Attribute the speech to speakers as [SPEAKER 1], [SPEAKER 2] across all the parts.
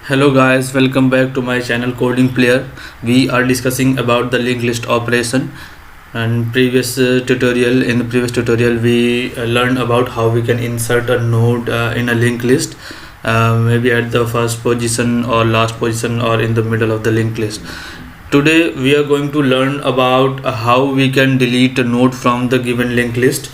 [SPEAKER 1] Hello guys, welcome back to my channel Coding Player. We are discussing about the linked list operation. And in the previous tutorial we learned about how we can insert a node in a linked list, maybe at the first position or last position or in the middle of the linked list. Today we are going to learn about how we can delete a node from the given linked list.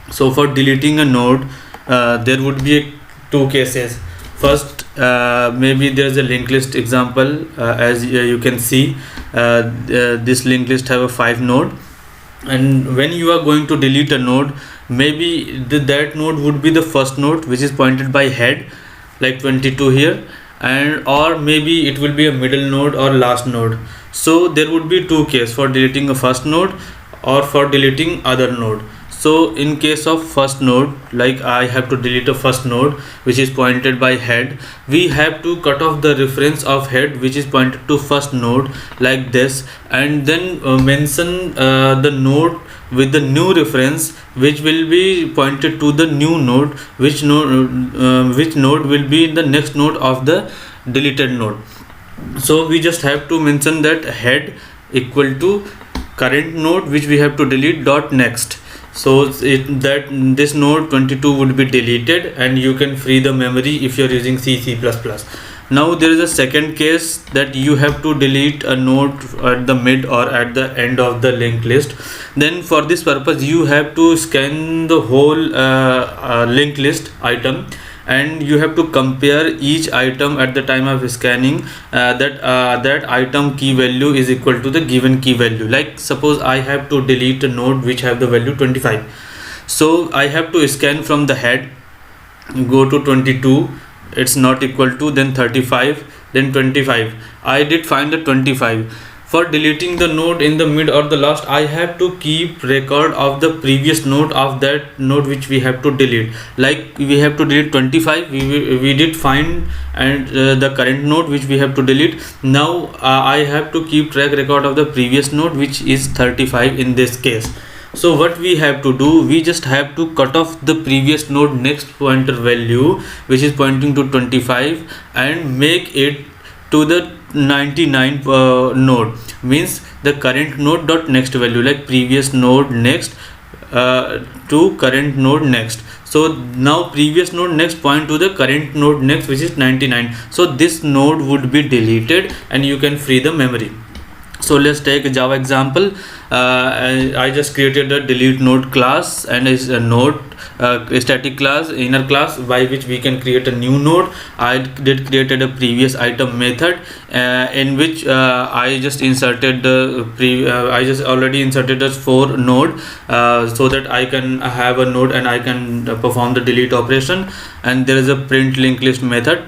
[SPEAKER 1] So for deleting a node, there would be two cases. First, maybe there's a linked list example. As you can see, this linked list have a 5 node, and when you are going to delete a node, maybe that node would be the first node which is pointed by head, like 22 here, and or maybe it will be a middle node or last node. So there would be two cases for deleting a first node or for deleting other node. So in case of first node, like I have to delete a first node which is pointed by head, we have to cut off the reference of head which is pointed to first node like this, and then mention the node with the new reference which will be pointed to the new node, which node will be the next node of the deleted node. So we just have to mention that head equal to current node which we have to delete dot next. So that this node 22 would be deleted, and you can free the memory if you're using C++. Now there is a second case that you have to delete a node at the mid or at the end of the linked list. Then for this purpose you have to scan the whole linked list item, and you have to compare each item at the time of scanning, that item key value is equal to the given key value. Like suppose I have to delete a node which have the value 25, so I have to scan from the head, go to 22, it's not equal to, then 35, then 25. I did find the 25. For deleting the node in the mid or the last, I have to keep record of the previous node of that node which we have to delete. Like we have to delete 25, we did find, and the current node which we have to delete. Now I have to keep track record of the previous node which is 35 in this case. So what we have to do, we just have to cut off the previous node next pointer value which is pointing to 25 and make it to the 99 node, means the current node dot next value, like previous node next to current node next. So now previous node next point to the current node next which is 99. So this node would be deleted and you can free the memory. So let's take a Java example. I just created a delete node class, and is a node a static class, inner class, by which we can create a new node. I did created a previous item method in which I just inserted the I just already inserted a for node, so that I can have a node and I can perform the delete operation. And there is a print linked list method,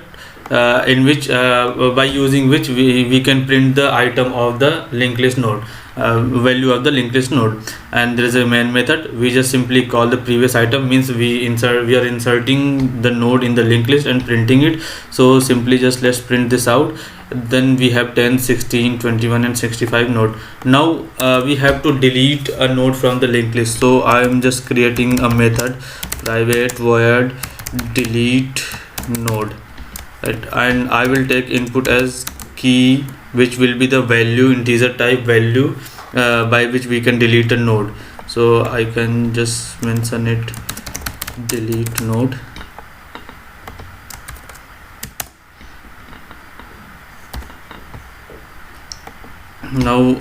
[SPEAKER 1] in which by using which we can print the item of the linked list node, value of the linked list node. And there is a main method, we just simply call the previous item, means we are inserting the node in the linked list and printing it. So simply just let's print this out. Then we have 10, 16, 21 and 65 node. Now we have to delete a node from the linked list. So I am just creating a method, private void delete node, right? And I will take input as key, which will be the value, integer type value, by which we can delete a node. So I can just mention it delete node. Now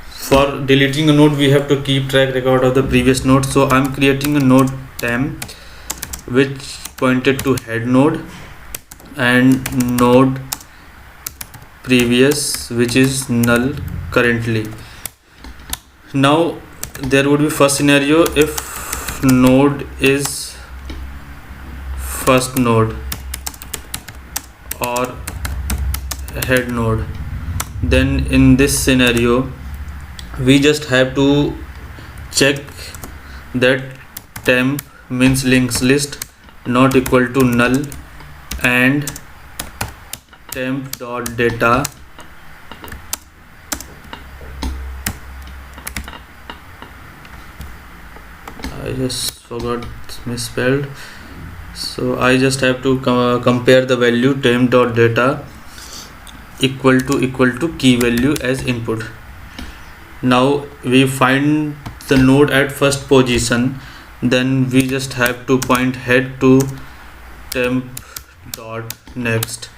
[SPEAKER 1] for deleting a node we have to keep track record of the previous node. So I'm creating a node temp which pointed to head node, and node previous which is null currently. Now there would be first scenario, if node is first node or head node, then in this scenario we just have to check that temp means links list not equal to null, and temp dot data I just forgot misspelled. So I just have to compare the value temp.data equal to key value as input. Now we find the node at first position, then we just have to point head to temp.next.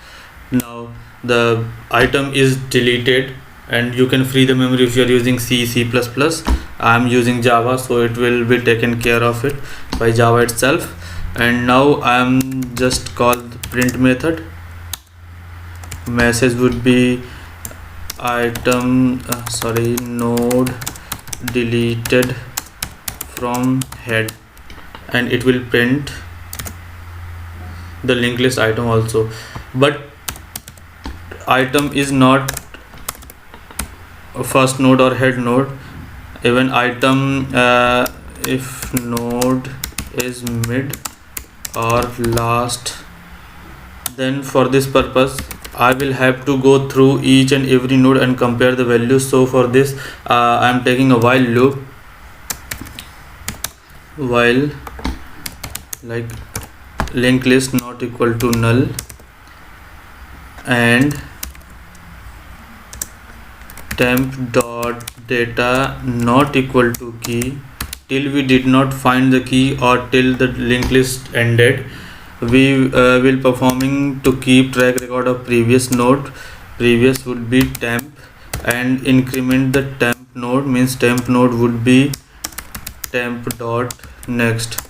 [SPEAKER 1] Now the item is deleted, and you can free the memory if you are using C++. I am using Java, so it will be taken care of it by Java itself. And now I am just called print method. Message would be node deleted from head, and it will print the linked list item also. But item is not a first node or head node. Even item, if node is mid or last, then for this purpose I will have to go through each and every node and compare the values. So for this I am taking a while loop, while like linked list not equal to null and temp.data not equal to key, till we did not find the key or till the linked list ended. We will performing to keep track record of previous node. Previous would be temp, and increment the temp node, means temp node would be temp.next.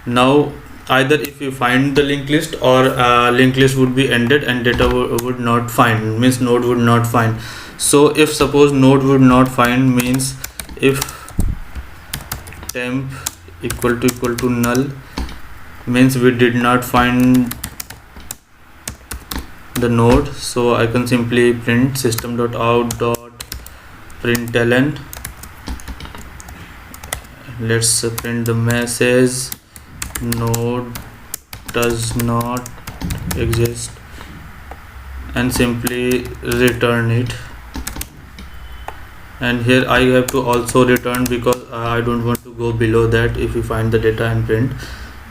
[SPEAKER 1] Now either if you find the linked list or linked list would be ended and data would not find, means node would not find. So if suppose node would not find, means if temp equal to null, means we did not find the node. So I can simply print system.out.println. Let's print the message node does not exist, and simply return it. And here I have to also return, because I don't want to go below that if you find the data and print.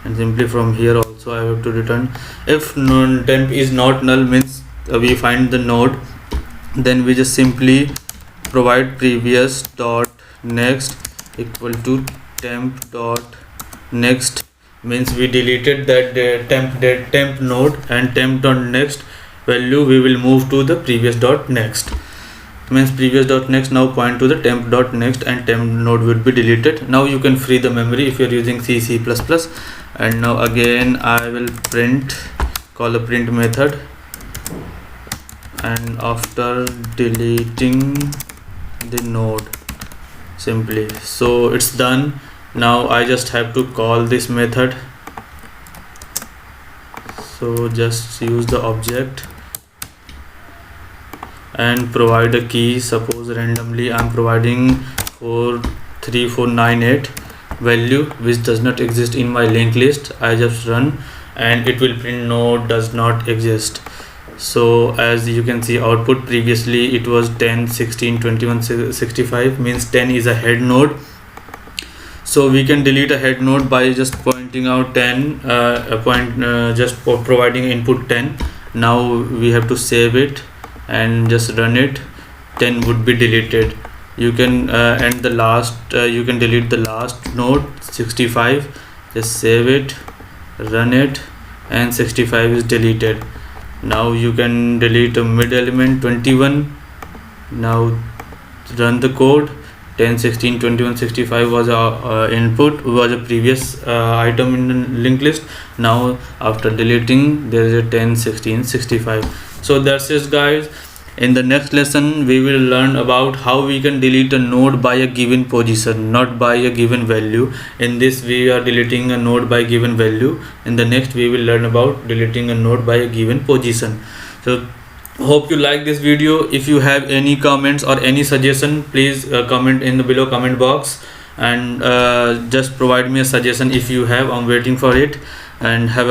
[SPEAKER 1] And simply from here also I have to return. If temp is not null, means we find the node, then we just simply provide previous dot next equal to temp dot next, means we deleted that temp node, and temp dot next value we will move to the previous dot next, means previous dot next now point to the temp dot next, and temp node would be deleted. Now you can free the memory if you are using C++. And now again I will call a print method, and after deleting the node simply. So it's done. Now I just have to call this method. So just use the object and provide a key. Suppose randomly I'm providing 43498 value, which does not exist in my linked list. I just run and it will print node does not exist. So as you can see output, previously it was 10 16 21 65, means 10 is a head node. So we can delete a head node by just pointing out 10, just providing input 10. Now we have to save it and just run it. 10 would be deleted. You can end the last, you can delete the last node 65, just save it, run it, and 65 is deleted. Now you can delete a mid element 21. Now run the code. 10 16 21 65 was a input, was a previous item in the linked list. Now after deleting there is a 10 16 65. So that's it guys. In the next lesson we will learn about how we can delete a node by a given position, not by a given value. In this we are deleting a node by given value. In the next we will learn about deleting a node by a given position. So hope you like this video. If you have any comments or any suggestion, please comment in the below comment box, and just provide me a suggestion if you have. I'm waiting for it. And have a